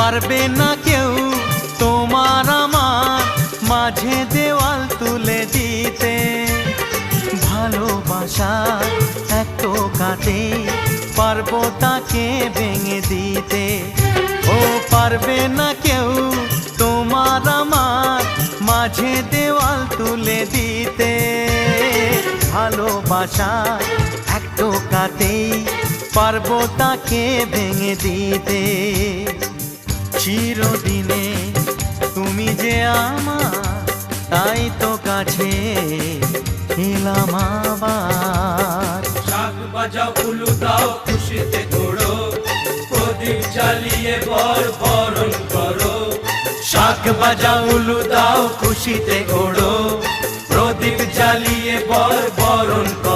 পারবে না কেউ তোমার আমার মাঝে দেওয়াল তুলে দিতে। ভালোবাসা এক টোকাতে পারবো তাকে ভেঙে দিতে। ও পারবে না কেউ তোমার আমার মাঝে দেওয়াল তুলে দিতে। ভালোবাসা এক টোকাতেই পারবো তাকে ভেঙে দিতে। চিরদিনে তুমি যে আমার, তাই তো কাছে এলাম আবার। শাক বাজাও উলু দাও খুশিতে ঘোড়ো, প্রদীপ জ্বালিয়ে বরণ করো। শাক বাজাও উলু দাও খুশিতে ঘোড়ো, প্রদীপ জ্বালিয়ে বরণ করো।